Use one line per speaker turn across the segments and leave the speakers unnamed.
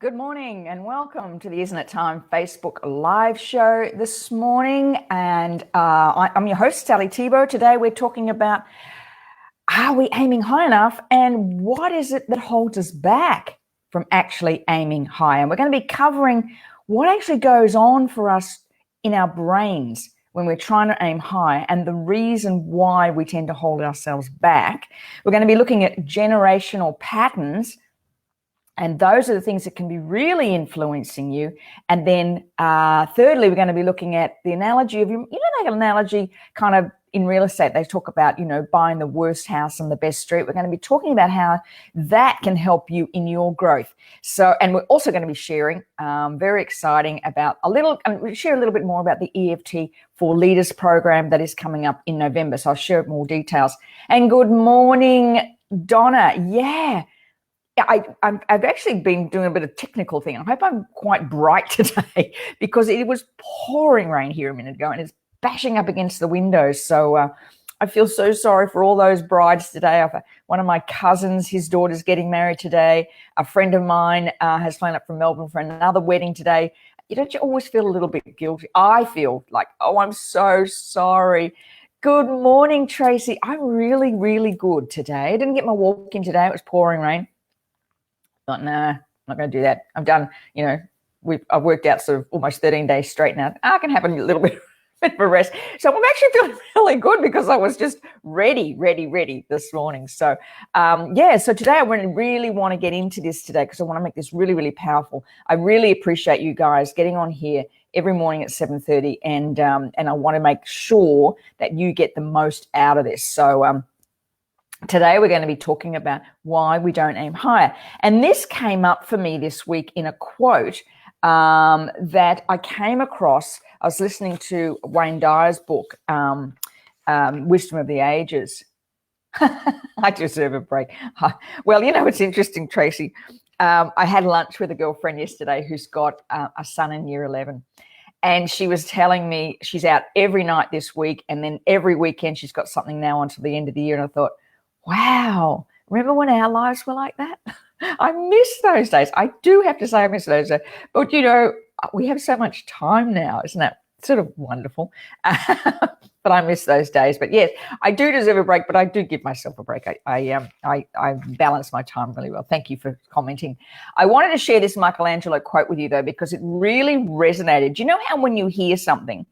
Good morning and welcome to the Isn't It Time Facebook live show this morning. And I'm your host, Sally Thibault. Today we're talking about, are we aiming high enough and what is it that holds us back from actually aiming high? And we're going to be covering what actually goes on for us in our brains when we're trying to aim high and the reason why we tend to hold ourselves back. We're going to be looking at generational patterns. And those are the things that can be really influencing you. And then thirdly, we're going to be looking at the analogy of, like an analogy kind of in real estate, they talk about, buying the worst house on the best street. We're going to be talking about how that can help you in your growth. So, and we're also going to be sharing, very exciting about we'll share a little bit more about the EFT for Leaders program that is coming up in November. So I'll share more details. And good morning, Donna. Yeah. I've actually been doing a bit of technical thing. I hope I'm quite bright today because it was pouring rain here a minute ago and it's bashing up against the windows. So I feel so sorry for all those brides today. One of my cousins, his daughter's getting married today. A friend of mine has flown up from Melbourne for another wedding today. You always feel a little bit guilty. I feel like, oh, I'm so sorry. Good morning, Tracy. I'm really, really good today. I didn't get my walk in today. It was pouring rain. Thought, nah, I'm not going to do that. I've done, I've worked out sort of almost 13 days straight now. I can have a little bit of a rest. So I'm actually feeling really good because I was just ready this morning. So, so today I really want to get into this today because I want to make this really, really powerful. I really appreciate you guys getting on here every morning at 7:30 and I want to make sure that you get the most out of this. So, today we're going to be talking about why we don't aim higher. And this came up for me this week in a quote that I came across. I was listening to Wayne Dyer's book, Wisdom of the Ages. I deserve a break. Well, it's interesting, Tracy. I had lunch with a girlfriend yesterday who's got a son in year 11. And she was telling me she's out every night this week. And then every weekend she's got something now until the end of the year. And I thought, wow, remember when our lives were like that? I miss those days. I do have to say I miss those days. But, we have so much time now. Isn't that sort of wonderful? But I miss those days. But, yes, I do deserve a break, but I do give myself a break. I balance my time really well. Thank you for commenting. I wanted to share this Michelangelo quote with you, though, because it really resonated. Do you know how when you hear something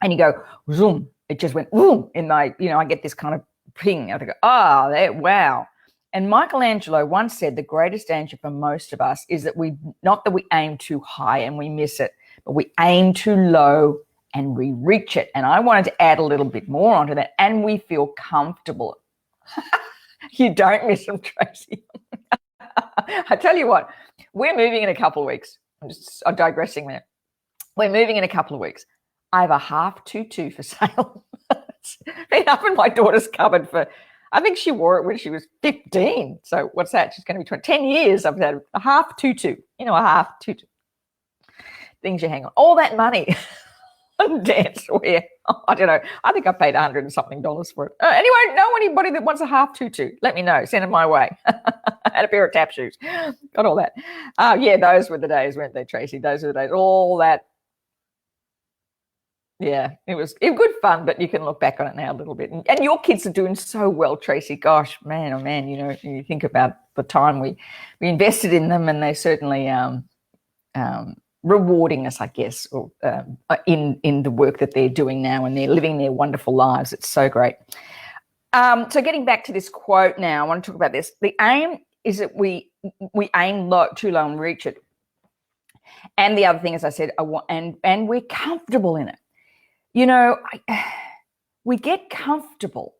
and you go, zoom, it just went, boom, in my, I get this kind of ping. I think, wow. And Michelangelo once said the greatest danger for most of us is that not that we aim too high and we miss it, but we aim too low and we reach it. And I wanted to add a little bit more onto that, and we feel comfortable. You don't miss them, Tracy. I tell you what, we're moving in a couple of weeks. I'm digressing there. We're moving in a couple of weeks. I have a half tutu for sale. Been up in my daughter's cupboard for, I think she wore it when she was 15. So what's that? She's going to be 10 years. I've had a half tutu, a half tutu. Things you hang on. All that money on dance wear. I don't know. I think I paid $100 and something for it. Anyway, anybody that wants a half tutu, let me know. Send it my way. I had a pair of tap shoes. Got all that. Those were the days, weren't they, Tracy? Those were the days. All that. Yeah, it was good fun, but you can look back on it now a little bit. And your kids are doing so well, Tracy. Gosh, man, oh man, you think about the time we invested in them, and they certainly rewarding us, I guess, or, in the work that they're doing now, and they're living their wonderful lives. It's so great. So getting back to this quote now, I want to talk about this. The aim is that we aim too low and reach it. And the other thing, as I said, and we're comfortable in it. We get comfortable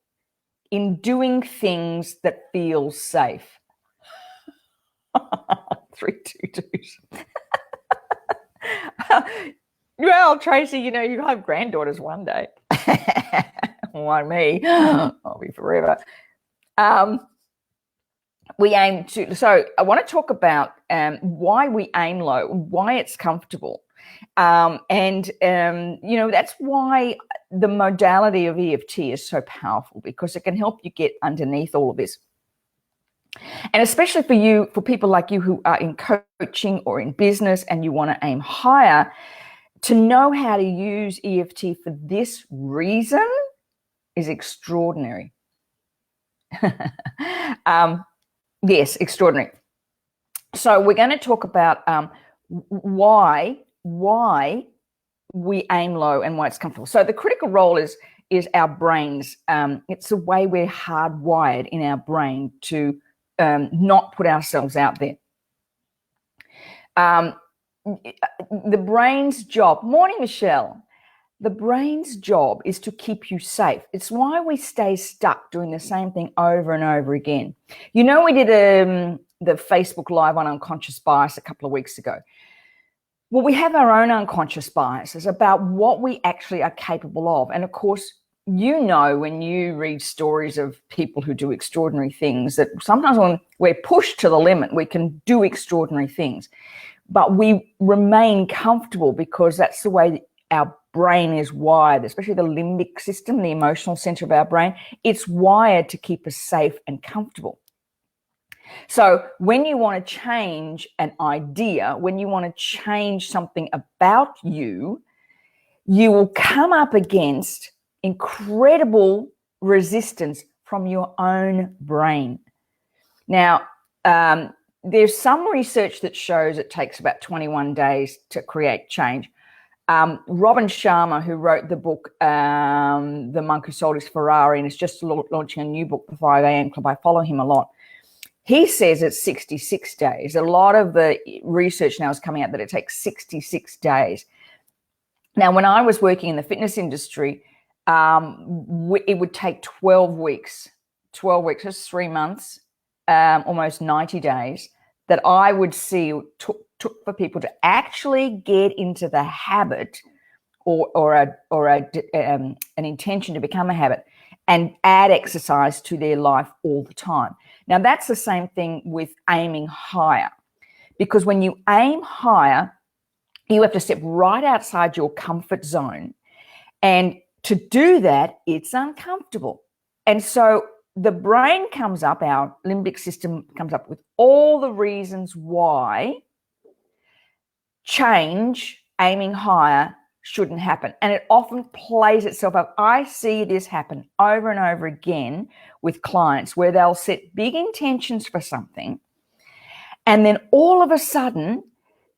in doing things that feel safe. 3 tutus. Well, Tracy, you have granddaughters one day. Like me, I'll be forever. We aim to. So I want to talk about why we aim low, why it's comfortable. That's why the modality of EFT is so powerful, because it can help you get underneath all of this. And especially for you, for people like you who are in coaching or in business and you want to aim higher, to know how to use EFT for this reason is extraordinary. Yes, extraordinary. So we're going to talk about why we aim low and why it's comfortable. So the critical role is our brains. It's the way we're hardwired in our brain to not put ourselves out there. The brain's job, morning, Michelle. The brain's job is to keep you safe. It's why we stay stuck doing the same thing over and over again. You know, we did the Facebook Live on unconscious bias a couple of weeks ago. Well, we have our own unconscious biases about what we actually are capable of. And of course, you know, when you read stories of people who do extraordinary things, that sometimes when we're pushed to the limit, we can do extraordinary things. But we remain comfortable because that's the way our brain is wired, especially the limbic system, the emotional center of our brain. It's wired to keep us safe and comfortable. So when you want to change an idea, when you want to change something about you, you will come up against incredible resistance from your own brain. Now, there's some research that shows it takes about 21 days to create change. Robin Sharma, who wrote the book, The Monk Who Sold His Ferrari, and is just launching a new book, The 5 a.m. Club. I follow him a lot. He says it's 66 days. A lot of the research now is coming out that it takes 66 days. Now, when I was working in the fitness industry, it would take 12 weeks. 12 weeks, that's 3 months, almost 90 days, that I would see took for people to actually get into the habit or an intention to become a habit and add exercise to their life all the time. Now, that's the same thing with aiming higher, because when you aim higher, you have to step right outside your comfort zone. And to do that, it's uncomfortable. And so the brain comes up, our limbic system comes up with all the reasons why change, aiming higher, shouldn't happen. And it often plays itself up. I see this happen over and over again with clients where they'll set big intentions for something. And then all of a sudden,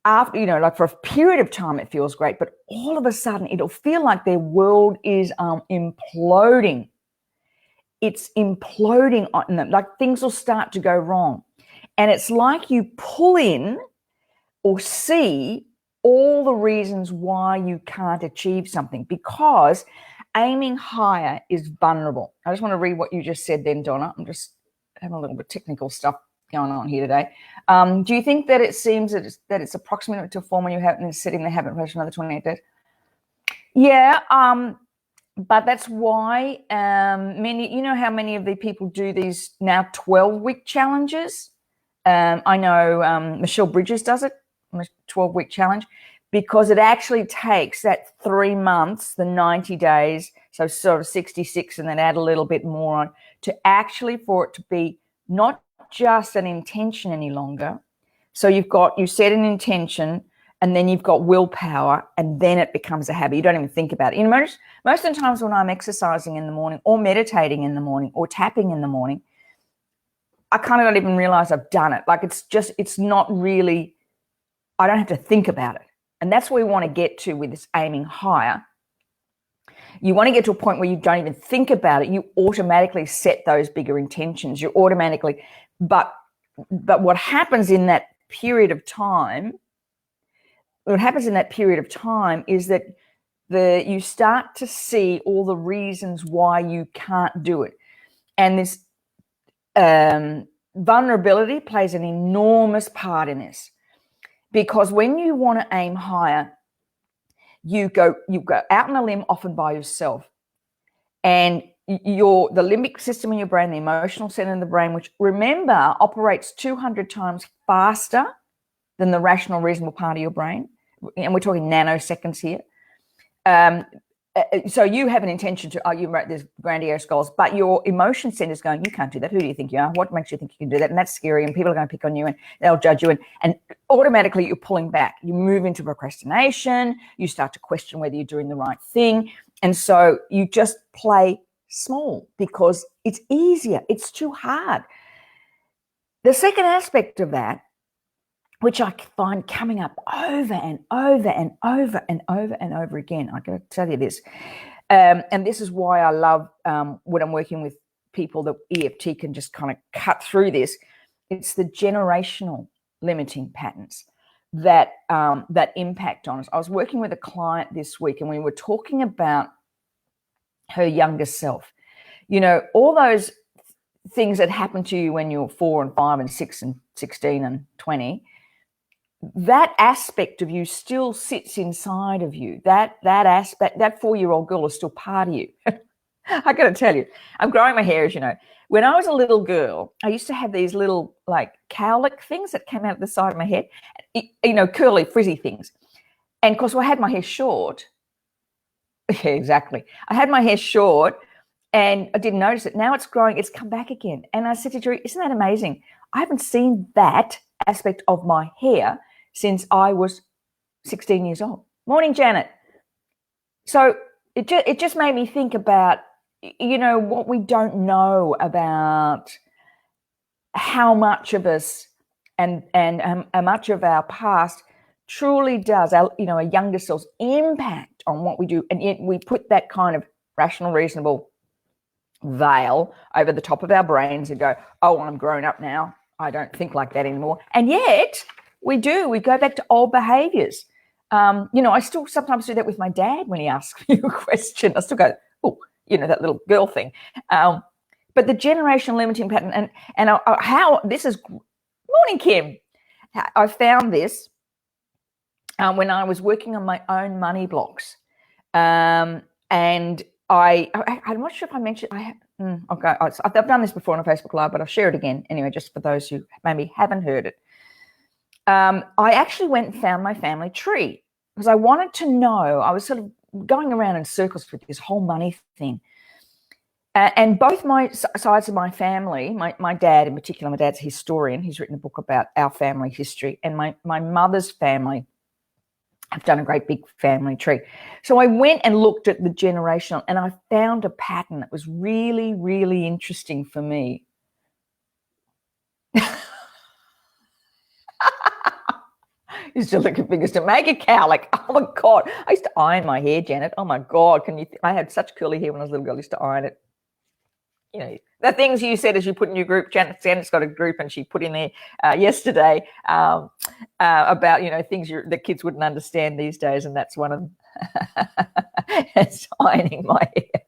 after, you know, like for a period of time, it feels great, but all of a sudden it'll feel like their world is imploding. It's imploding on them. Like things will start to go wrong. And it's like you pull in or see all the reasons why you can't achieve something, because aiming higher is vulnerable. I just want to read what you just said then, Donna. I'm just having a little bit of technical stuff going on here today. Do you think that it seems that it's approximate to a form when you have setting the habit for another 28 days? Yeah, but that's why many, you know how many of the people do these now 12-week challenges? I know Michelle Bridges does it, a 12-week challenge, because it actually takes that 3 months, the 90 days, so sort of 66, and then add a little bit more on, to actually for it to be not just an intention any longer. So you set an intention, and then you've got willpower, and then it becomes a habit. You don't even think about it. You know, most of the times when I'm exercising in the morning or meditating in the morning or tapping in the morning, I kind of don't even realize I've done it. Like it's not really, I don't have to think about it. And that's where we want to get to with this aiming higher. You want to get to a point where you don't even think about it. You automatically set those bigger intentions. You automatically, but what happens in that period of time, is that you start to see all the reasons why you can't do it. And this vulnerability plays an enormous part in this. Because when you want to aim higher, you go out on a limb, often by yourself, and the limbic system in your brain, the emotional center in the brain, which remember operates 200 times faster than the rational, reasonable part of your brain, and we're talking nanoseconds here. so you have an intention to, you wrote these grandiose goals, but your emotion center is going, you can't do that. Who do you think you are? What makes you think you can do that? And that's scary. And people are going to pick on you and they'll judge you. And automatically you're pulling back. You move into procrastination. You start to question whether you're doing the right thing. And so you just play small because it's easier. It's too hard. The second aspect of that, which I find coming up over and over and over and over and over again. I got to tell you this. And this is why I love when I'm working with people that EFT can just kind of cut through this. It's the generational limiting patterns that that impact on us. I was working with a client this week and we were talking about her younger self. You know, all those things that happened to you when you were 4 and 5 and 6 and 16 and 20, that aspect of you still sits inside of you. That aspect, that 4-year-old girl is still part of you. I got to tell you, I'm growing my hair, as you know. When I was a little girl, I used to have these little like cowlick things that came out of the side of my head, you know, curly, frizzy things. And of course, I had my hair short. Yeah, exactly. I had my hair short and I didn't notice it. Now it's growing. It's come back again. And I said to Jerry, isn't that amazing? I haven't seen that aspect of my hair since I was 16 years old. Morning, Janet. So it just made me think about, you know, what we don't know about how much of us and how much of our past truly does, our, you know, a younger self's impact on what we do. And yet we put that kind of rational, reasonable veil over the top of our brains and go, oh, I'm grown up now. I don't think like that anymore. And yet we do. We go back to old behaviors. You know, I still sometimes do that with my dad when he asks me a question. I still go, oh, you know, that little girl thing. But the generational limiting pattern and how this is, morning, Kim. I found this when I was working on my own money blocks. And I'm not sure if I mentioned, okay, I've done this before on a Facebook Live, but I'll share it again anyway, just for those who maybe haven't heard it. I actually went and found my family tree because I wanted to know. I was sort of going around in circles with this whole money thing. And both my sides of my family, my dad in particular, my dad's a historian. He's written a book about our family history. And my mother's family have done a great big family tree. So I went and looked at the generational and I found a pattern that was really, really interesting for me. Used to look at fingers to make a cowlick. Oh my God. I used to iron my hair, Janet. Oh my God. I had such curly hair when I was a little girl. I used to iron it. You know, the things you said as you put in your group, Janet's got a group and she put in there yesterday about, you know, things that kids wouldn't understand these days. And that's one of them. It's ironing my hair.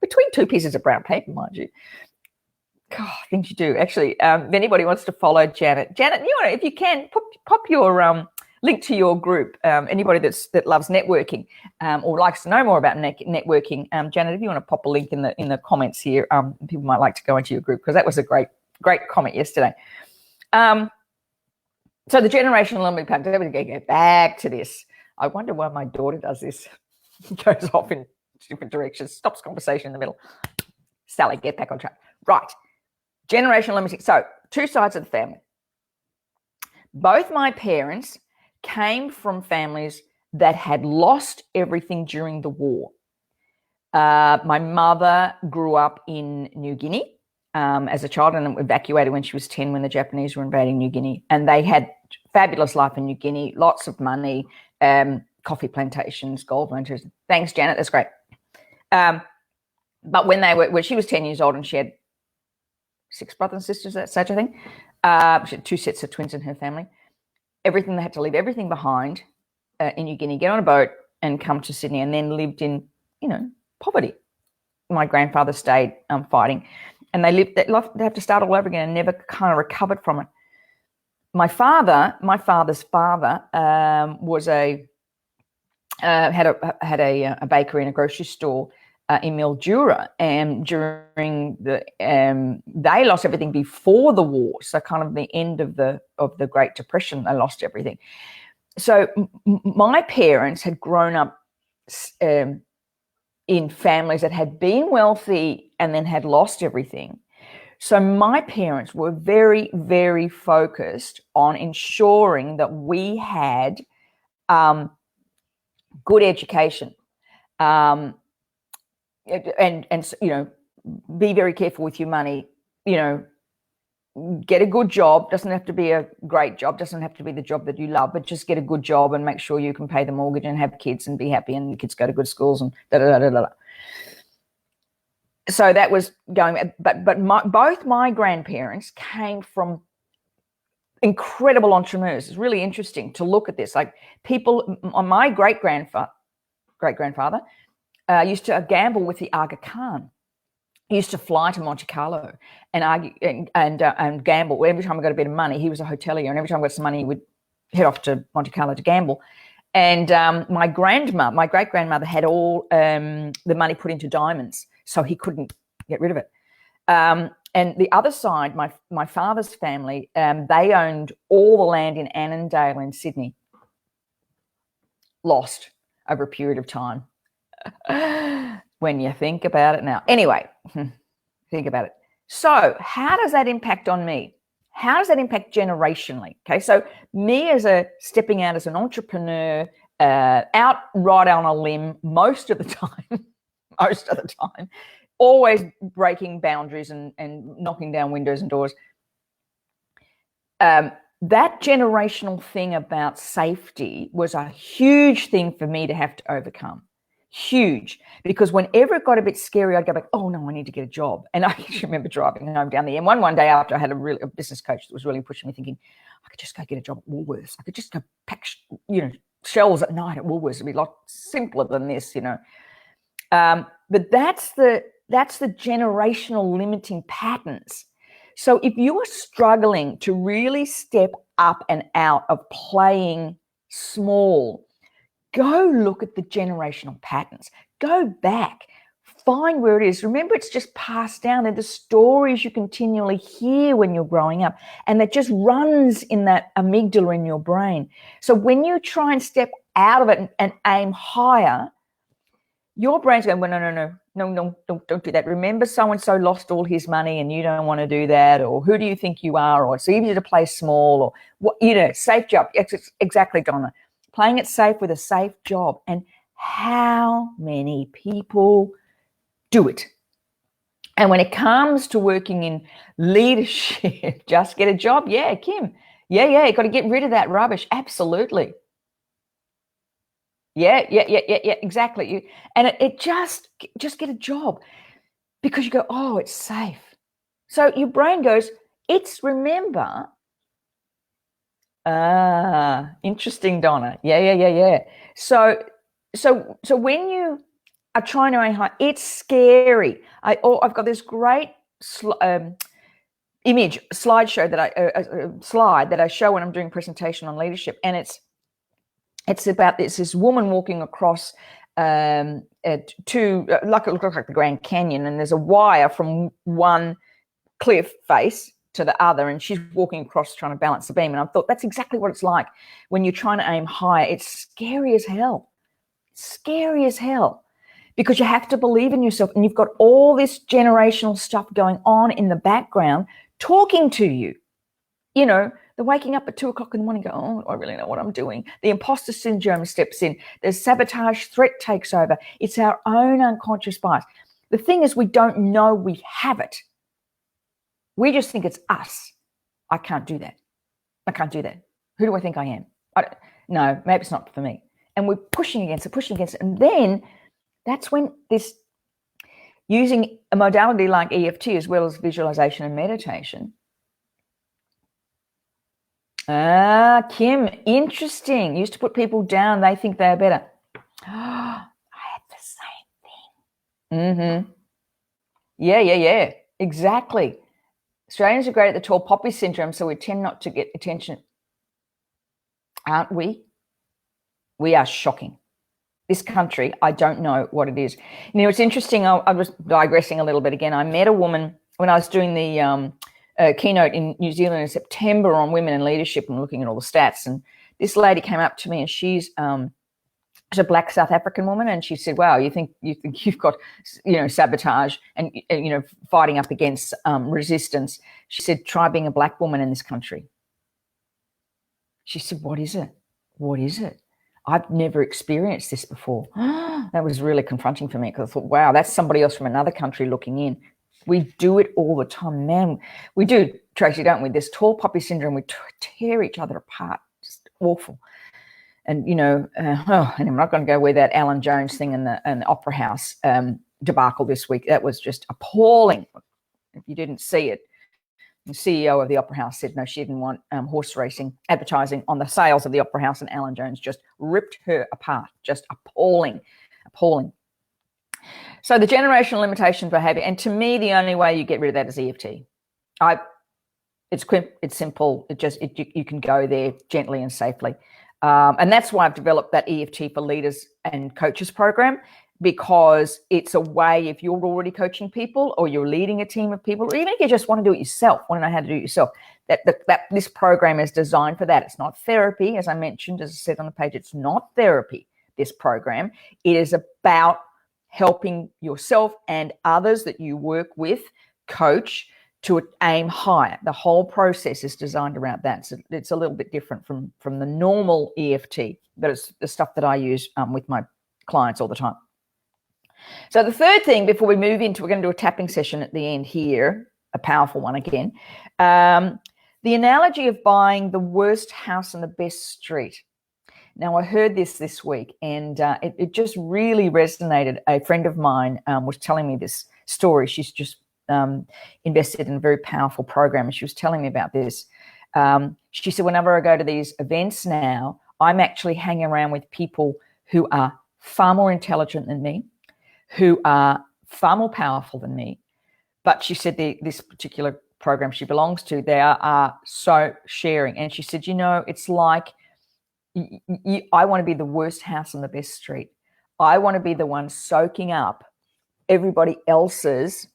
Between 2 pieces of brown paper, mind you. God, things you do. Actually, if anybody wants to follow Janet, you know, if you can, pop your link to your group. Anybody that loves networking or likes to know more about networking, Janet, if you want to pop a link in the comments here, people might like to go into your group because that was a great comment yesterday. So the generational limiting pattern. We're going to get back to this. I wonder why my daughter does this. Goes off in different directions, stops conversation in the middle. Sally, get back on track. Right. Generational limiting. So 2 sides of the family. Both my parents came from families that had lost everything during the war. My mother grew up in New Guinea as a child and evacuated when she was 10 when the Japanese were invading New Guinea. And they had fabulous life in New Guinea, lots of money, coffee plantations, gold miners. Thanks, Janet. That's great. But when she was 10 years old and she had 6 brothers and sisters, that such a thing. She had 2 sets of twins in her family. Everything, they had to leave everything behind in New Guinea, get on a boat and come to Sydney, and then lived in, you know, poverty. My grandfather stayed fighting, and they have to start all over again and never kind of recovered from it. My father's father was had a bakery and a grocery store in Mildura, and during they lost everything before the war, so kind of the end of the Great Depression, they lost everything. So my parents had grown up in families that had been wealthy and then had lost everything. So my parents were very, very focused on ensuring that we had good education, and you know, be very careful with your money. You know, get a good job. Doesn't have to be a great job. Doesn't have to be the job that you love, but just get a good job and make sure you can pay the mortgage and have kids and be happy and the kids go to good schools and da da da da da. So that was going, but both my grandparents came from incredible entrepreneurs. It's really interesting to look at this. Like people, my great grandfather used to gamble with the Aga Khan. He used to fly to Monte Carlo and argue and gamble. Every time I got a bit of money, he was a hotelier, and every time I got some money, he would head off to Monte Carlo to gamble. And my great grandmother, had all the money put into diamonds, so he couldn't get rid of it. And the other side, my father's family, they owned all the land in Annandale in Sydney. Lost over a period of time. When you think about it now. Anyway, think about it. So how does that impact on me? How does that impact generationally? Okay, so me stepping out as an entrepreneur, out right on a limb most of the time, always breaking boundaries and knocking down windows and doors. That generational thing about safety was a huge thing for me to have to overcome. Huge, because whenever it got a bit scary, I'd go back, oh no, I need to get a job. And I remember driving home down the M1 one day after I had a business coach that was really pushing me, thinking I could just go get a job at Woolworths. I could just go pack, shelves at night at Woolworths. It'd be a lot simpler than this, But that's the generational limiting patterns. So if you are struggling to really step up and out of playing small, go look at the generational patterns. Go back, find where it is. Remember, it's just passed down. They're the stories you continually hear when you're growing up, and that just runs in that amygdala in your brain. So when you try and step out of it and aim higher, your brain's going, well, no, don't do that. Remember, so-and-so lost all his money and you don't want to do that, or who do you think you are, or it's easier to play small, or what, safe job. Exactly, Donna. Playing it safe with a safe job. And how many people do it? And when it comes to working in leadership, just get a job. Yeah, Kim. Yeah, you got to get rid of that rubbish. Absolutely. Yeah, exactly. It just get a job, because you go, oh, it's safe. So your brain goes, remember. Interesting, Donna. Yeah. So when you are trying to aim high, it's scary. I've got this great slide that I show when I'm doing presentation on leadership, and it's about this woman walking across it looks like the Grand Canyon, and there's a wire from one cliff face to the other, and she's walking across trying to balance the beam. And I thought, that's exactly what it's like when you're trying to aim higher. It's scary as hell, because you have to believe in yourself, and you've got all this generational stuff going on in the background talking to you. The waking up at 2:00 in the morning, go, oh, I really know what I'm doing. The imposter syndrome steps in. The sabotage threat takes over. It's our own unconscious bias. The thing is, we don't know we have it. We just think it's us. I can't do that. Who do I think I am? No, maybe it's not for me. And we're pushing against it. And then that's when this, using a modality like EFT as well as visualization and meditation. Kim, interesting. Used to put people down. They think they're better. I had the same thing. Yeah. Exactly. Australians are great at the tall poppy syndrome, so we tend not to get attention. Aren't we? We are shocking. This country, I don't know what it is. It's interesting. I was digressing a little bit again. I met a woman when I was doing the keynote in New Zealand in September on women in leadership and looking at all the stats. And this lady came up to me, and she's It's a black South African woman, and she said, "Wow, you think you've got, sabotage and fighting up against resistance?" She said, "Try being a black woman in this country." She said, "What is it? What is it? I've never experienced this before." That was really confronting for me, because I thought, wow, that's somebody else from another country looking in. We do it all the time, man. We do, Tracy, don't we? This tall poppy syndrome, we tear each other apart. Just awful. And, and I'm not going to go with that Alan Jones thing in the Opera House debacle this week. That was just appalling. If you didn't see it, the CEO of the Opera House said no, she didn't want horse racing advertising on the sales of the Opera House, and Alan Jones just ripped her apart. Just appalling. So the generational limitation behavior, and to me, the only way you get rid of that is EFT. It's simple. You can go there gently and safely. And that's why I've developed that EFT for leaders and coaches program, because it's a way, if you're already coaching people or you're leading a team of people, or even if you just want to do it yourself, want to know how to do it yourself, that this program is designed for that. It's not therapy, as I mentioned, as I said on the page, it's not therapy, this program. It is about helping yourself and others that you work with coach to aim higher. The whole process is designed around that. So it's a little bit different from the normal EFT, but it's the stuff that I use with my clients all the time. So the third thing, before we move into, we're going to do a tapping session at the end here, a powerful one again. The analogy of buying the worst house on the best street. Now, I heard this week, and it just really resonated. A friend of mine was telling me this story. She's just invested in a very powerful program, and she was telling me about this. She said, whenever I go to these events now, I'm actually hanging around with people who are far more intelligent than me, who are far more powerful than me. But she said this particular program she belongs to, they are so sharing. And she said, it's like, I want to be the worst house on the best street. I want to be the one soaking up everybody else's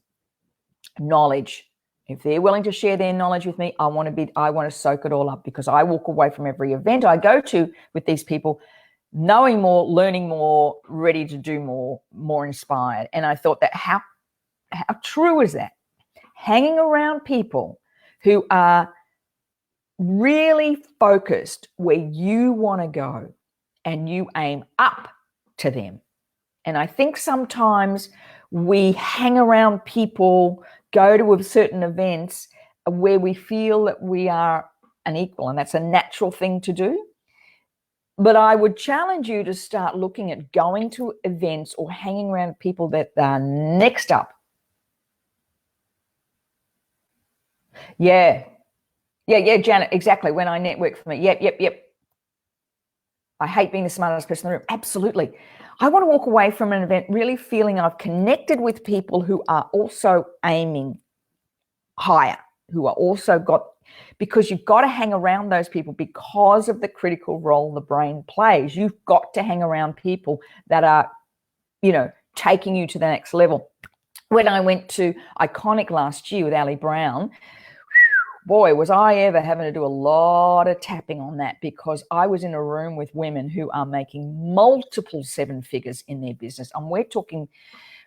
knowledge. If they're willing to share their knowledge with me, I want to soak it all up, because I walk away from every event I go to with these people knowing more, learning more, ready to do more inspired. And I thought that how true is that? Hanging around people who are really focused where you want to go, and you aim up to them. And I think sometimes we hang around people, go to certain events where we feel that we are an equal, and that's a natural thing to do. But I would challenge you to start looking at going to events or hanging around people that are next up. Yeah, Janet, exactly. When I network for me, yep. I hate being the smartest person in the room. Absolutely. I want to walk away from an event really feeling I've connected with people who are also aiming higher, who are also because you've got to hang around those people because of the critical role the brain plays. You've got to hang around people that are, taking you to the next level. When I went to Iconic last year with Ali Brown, boy, was I ever having to do a lot of tapping on that, because I was in a room with women who are making multiple seven figures in their business. And we're talking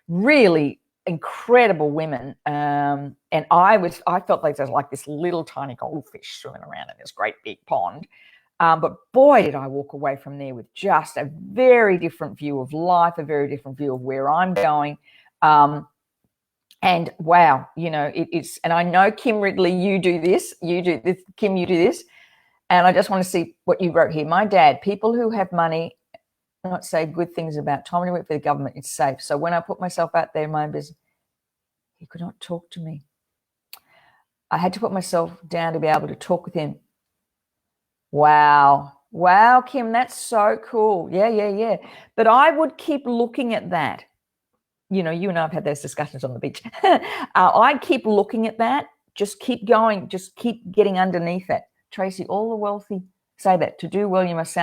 really incredible women. And I felt like there was like this little tiny goldfish swimming around in this great big pond. But boy, did I walk away from there with just a very different view of life, a very different view of where I'm going. And wow, it's, and I know, Kim Ridley, you do this, Kim, you do this. And I just want to see what you wrote here. My dad, people who have money not say good things about Tom to work for the government, it's safe. So when I put myself out there in my own business, he could not talk to me. I had to put myself down to be able to talk with him. Wow, Kim, that's so cool. Yeah. But I would keep looking at that. You and I have had those discussions on the beach. I keep looking at that. Just keep going. Just keep getting underneath it. Tracy, all the wealthy say that. To do well, you must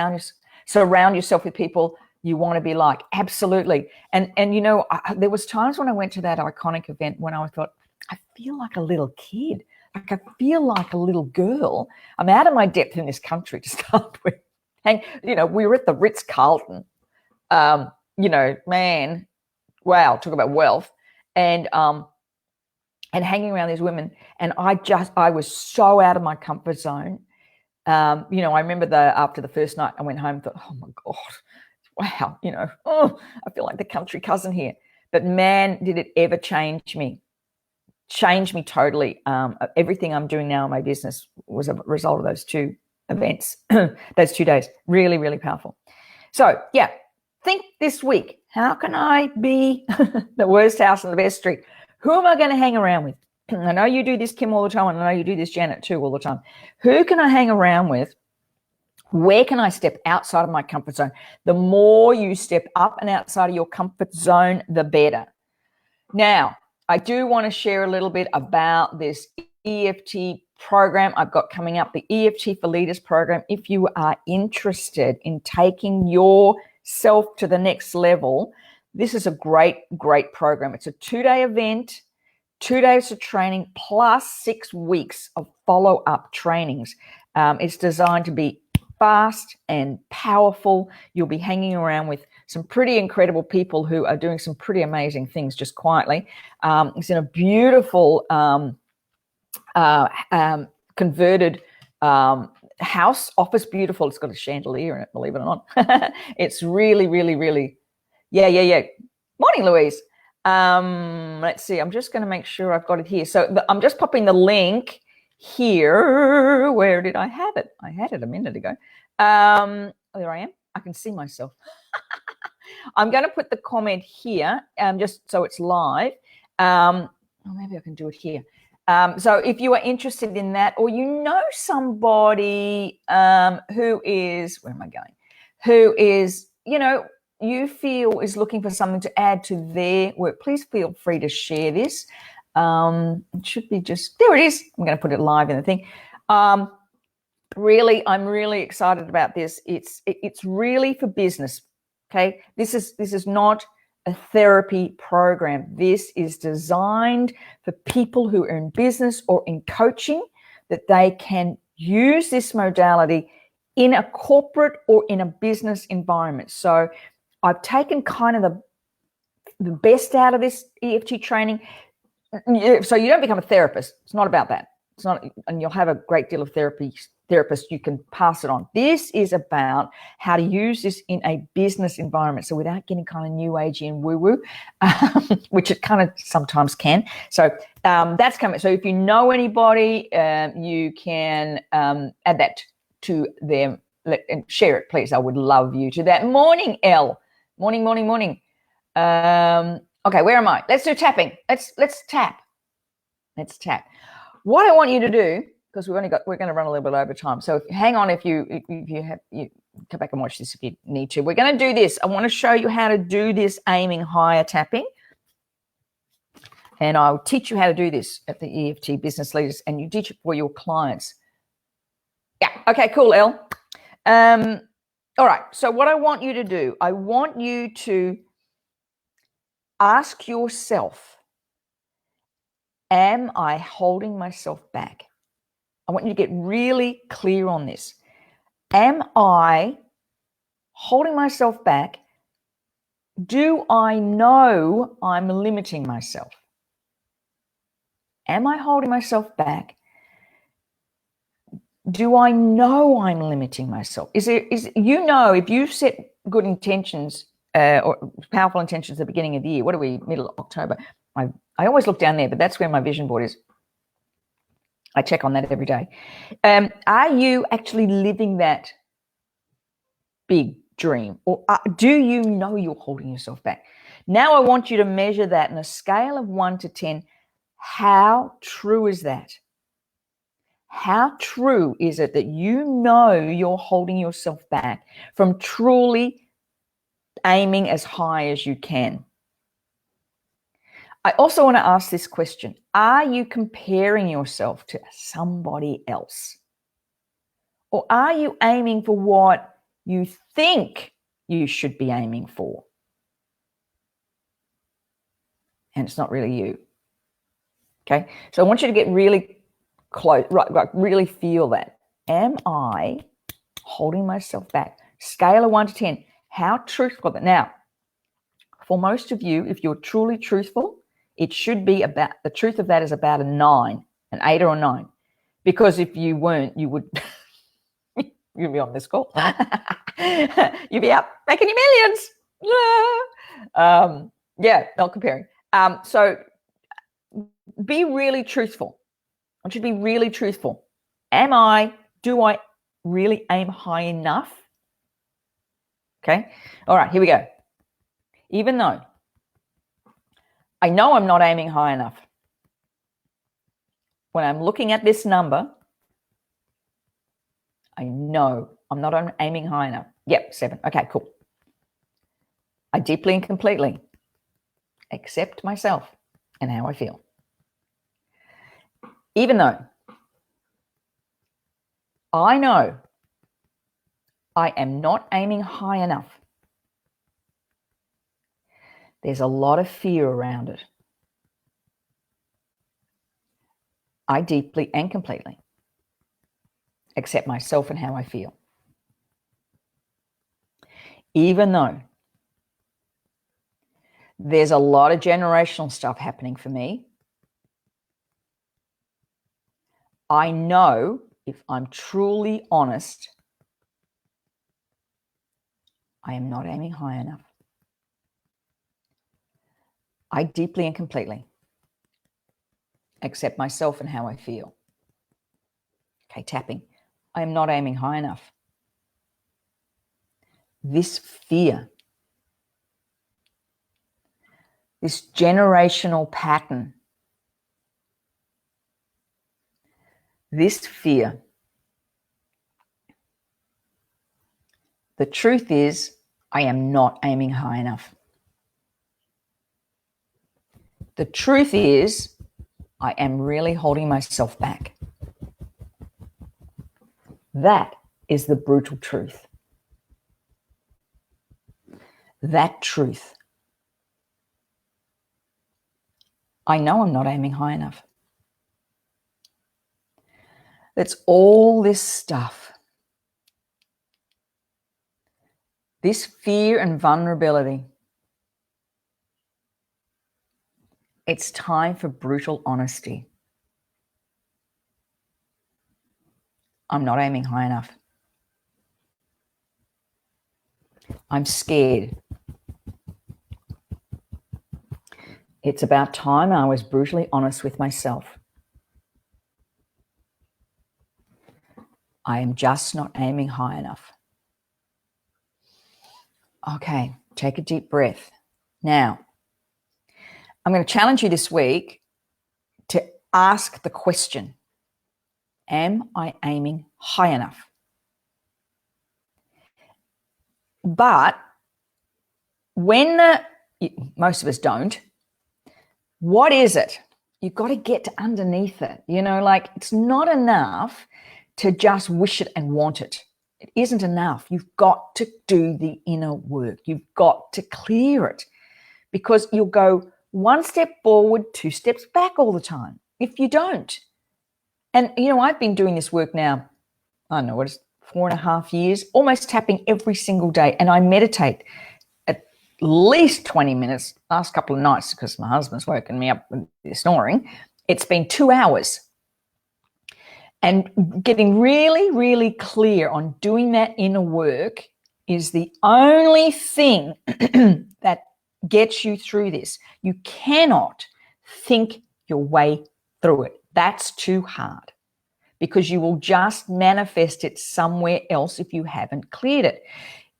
surround yourself with people you want to be like. Absolutely. And there was times when I went to that Iconic event when I thought, I feel like a little kid. Like I feel like a little girl. I'm out of my depth in this country to start with. And, we were at the Ritz-Carlton. Man, wow, talk about wealth. And hanging around these women. And I was so out of my comfort zone. I remember after the first night, I went home and thought, oh my God, wow, I feel like the country cousin here. But man, did it ever change me totally. Everything I'm doing now in my business was a result of those two events, those 2 days. Really, really powerful. So yeah, think this week, how can I be the worst house on the best street? Who am I going to hang around with? I know you do this, Kim, all the time, and I know you do this, Janet, too, all the time. Who can I hang around with? Where can I step outside of my comfort zone? The more you step up and outside of your comfort zone, the better. Now, I do want to share a little bit about this EFT program I've got coming up, the EFT for Leaders program. If you are interested in taking yourself to the next level, this is a great, great program. It's a 2-day event, 2 days of training, plus 6 weeks of follow-up trainings. It's designed to be fast and powerful. You'll be hanging around with some pretty incredible people who are doing some pretty amazing things just quietly. It's in a beautiful converted house, office, beautiful. It's got a chandelier in it, believe it or not. It's really, really, really, yeah. Morning, Louise. Let's see. I'm just going to make sure I've got it here. So I'm just popping the link here. Where did I have it? I had it a minute ago. There I am. I can see myself. I'm going to put the comment here, just so it's live. Maybe I can do it here. So if you are interested in that, or you know somebody who is, where am I going? Who is, you feel is looking for something to add to their work, please feel free to share this. It should be just, there it is. I'm going to put it live in the thing. Really, I'm really excited about this. It's really for business. Okay, this is not a therapy program. This is designed for people who are in business or in coaching, that they can use this modality in a corporate or in a business environment. So I've taken kind of the best out of this EFT training. So you don't become a therapist. It's not about that. It's not, and you'll have a great deal of therapists. You can pass it on. This is about how to use this in a business environment. So without getting kind of new agey and woo-woo, which it kind of sometimes can. So that's coming. So if you know anybody, you can add that to them and share it, please. I would love you to that. Morning, Elle. Morning. Okay, where am I? Let's do tapping. Let's tap. Let's tap. What I want you to do, because we're going to run a little bit over time. So hang on, if you come back and watch this if you need to. We're going to do this. I want to show you how to do this aiming higher tapping. And I'll teach you how to do this at the EFT Business Leaders, and you teach it for your clients. Yeah. Okay, cool, Elle. All right. So what I want you to do, I want you to ask yourself, am I holding myself back? I want you to get really clear on this. Am I holding myself back? Do I know I'm limiting myself? Am I holding myself back? Do I know I'm limiting myself? If you set good intentions or powerful intentions at the beginning of the year, what are we, middle of October? I always look down there, but that's where my vision board is. I check on that every day. Are you actually living that big dream? Or do you know you're holding yourself back? Now I want you to measure that on a scale of 1 to 10. How true is that? How true is it that you know you're holding yourself back from truly aiming as high as you can? I also want to ask this question. Are you comparing yourself to somebody else? Or are you aiming for what you think you should be aiming for? And it's not really you. Okay? So I want you to get really close, right, really feel that. Am I holding myself back? Scale of 1 to 10. how truthful. Now, for most of you, if you're truly truthful, it should be about, the truth of that is about a 9, an 8 or a 9. Because if you weren't, you would, you'd be on this call. You'd be up making your millions. Yeah, not comparing. So be really truthful. I want you to be really truthful. Do I really aim high enough? Okay. All right, here we go. Even though I know I'm not aiming high enough, when I'm looking at this number, I know I'm not aiming high enough. Yep, 7. Okay, cool. I deeply and completely accept myself and how I feel. Even though I know I am not aiming high enough, there's a lot of fear around it. I deeply and completely accept myself and how I feel. Even though there's a lot of generational stuff happening for me, I know if I'm truly honest, I am not aiming high enough. I deeply and completely accept myself and how I feel. Okay, tapping. I am not aiming high enough. This fear, this generational pattern, this fear, the truth is, I am not aiming high enough. The truth is, I am really holding myself back. That is the brutal truth. That truth. I know I'm not aiming high enough. That's all this stuff. This fear and vulnerability. It's time for brutal honesty. I'm not aiming high enough. I'm scared. It's about time I was brutally honest with myself. I am just not aiming high enough. Okay, take a deep breath. Now, I'm going to challenge you this week to ask the question, am I aiming high enough? But when most of us don't, what is it? You've got to get to underneath it. Like it's not enough to just wish it and want it. It isn't enough. You've got to do the inner work. You've got to clear it because you'll go one step forward, 2 steps back all the time if you don't. And, I've been doing this work now, I don't know, 4.5 years, almost tapping every single day. And I meditate at least 20 minutes. Last couple of nights, because my husband's woken me up with snoring, it's been 2 hours. And getting really, really clear on doing that inner work is the only thing that gets you through this. You cannot think your way through it. That's too hard because you will just manifest it somewhere else if you haven't cleared it.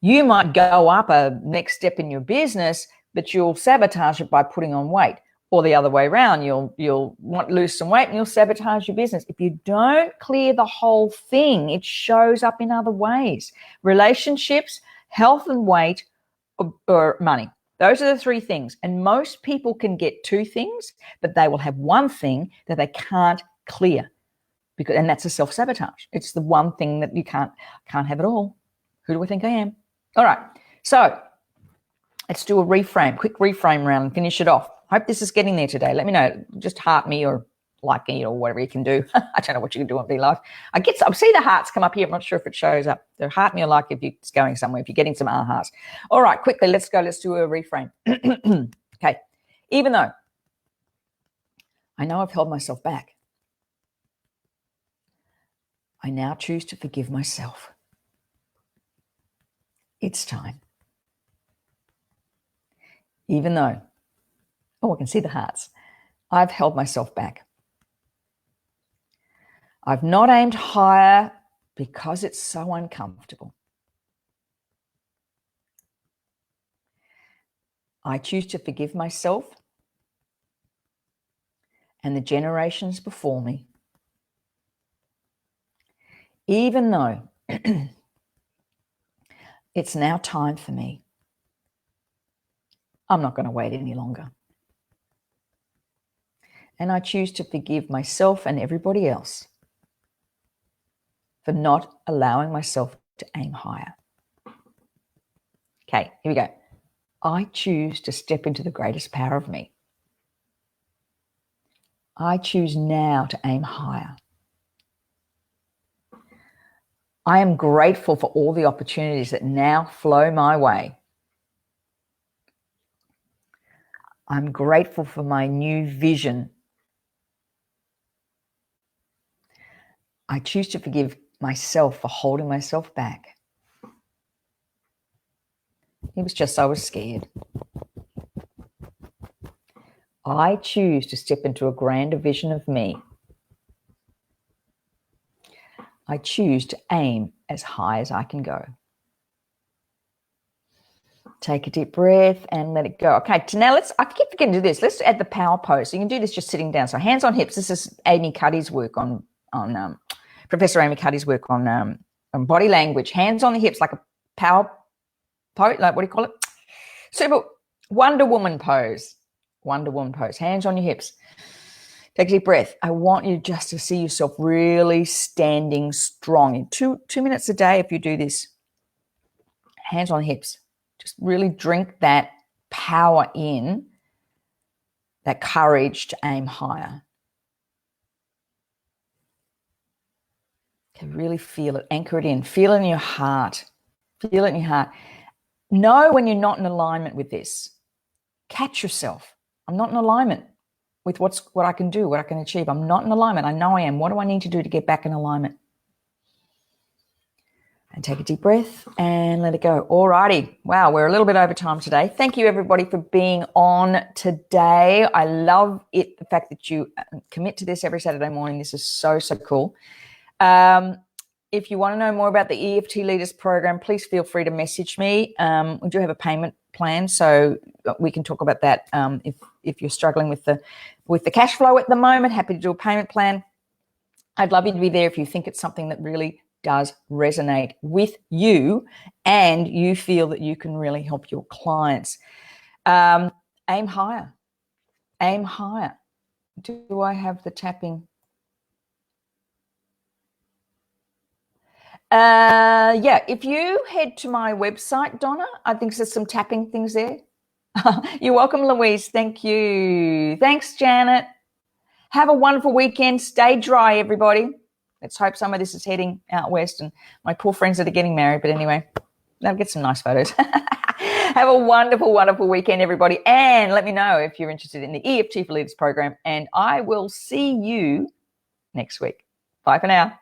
You might go up a next step in your business, but you'll sabotage it by putting on weight. Or the other way around, you'll want to lose some weight and you'll sabotage your business. If you don't clear the whole thing, it shows up in other ways. Relationships, health and weight, or money. Those are the 3 things. And most people can get 2 things, but they will have one thing that they can't clear. And that's a self-sabotage. It's the one thing that you can't have it all. Who do I think I am? All right. So let's do a quick reframe round and finish it off. Hope this is getting there today. Let me know. Just heart me or liking it or whatever you can do. I don't know what you can do on Be Live. I see the hearts come up here. I'm not sure if it shows up. The heart me or like if you're going somewhere, if you're getting some hearts. All right, quickly, let's go. Let's do a reframe. Okay. Even though I know I've held myself back, I now choose to forgive myself. It's time. Even though, I can see the hearts. I've held myself back. I've not aimed higher because it's so uncomfortable. I choose to forgive myself and the generations before me, even though it's now time for me. I'm not going to wait any longer. And I choose to forgive myself and everybody else for not allowing myself to aim higher. Okay, here we go. I choose to step into the greatest power of me. I choose now to aim higher. I am grateful for all the opportunities that now flow my way. I'm grateful for my new vision. I choose to forgive myself for holding myself back. It was just I was scared. I choose to step into a grander vision of me. I choose to aim as high as I can go. Take a deep breath and let it go. Okay, so now I keep forgetting to do this. Let's add the power pose. So you can do this just sitting down. So hands on hips. This is Amy Cuddy's work on Professor Amy Cuddy's work on body language. Hands on the hips like a power pose, like what do you call it? Super Wonder Woman pose. Wonder Woman pose. Hands on your hips. Take a deep breath. I want you just to see yourself really standing strong. In 2 minutes a day if you do this. Hands on hips. Just really drink that power in, that courage to aim higher. Okay, really feel it. Anchor it in. Feel it in your heart. Feel it in your heart. Know when you're not in alignment with this. Catch yourself. I'm not in alignment with what I can do, what I can achieve. I'm not in alignment. I know I am. What do I need to do to get back in alignment? And take a deep breath and let it go. All righty. Wow, we're a little bit over time today. Thank you, everybody, for being on today. I love it, the fact that you commit to this every Saturday morning. This is so, so cool. If you want to know more about the EFT Leaders Program, please feel free to message me. We do have a payment plan, so we can talk about that. If you're struggling with the cash flow at the moment, happy to do a payment plan. I'd love you to be there if you think it's something that really does resonate with you and you feel that you can really help your clients. Aim higher. Aim higher. Do I have the tapping? Yeah, if you head to my website, Donna, I think there's some tapping things there. You're welcome, Louise. Thank you. Thanks, Janet. Have a wonderful weekend. Stay dry, everybody. Let's hope some of this is heading out west and my poor friends that are getting married. But anyway, they'll get some nice photos. Have a wonderful, wonderful weekend, everybody. And let me know if you're interested in the EFT for Leaders program. And I will see you next week. Bye for now.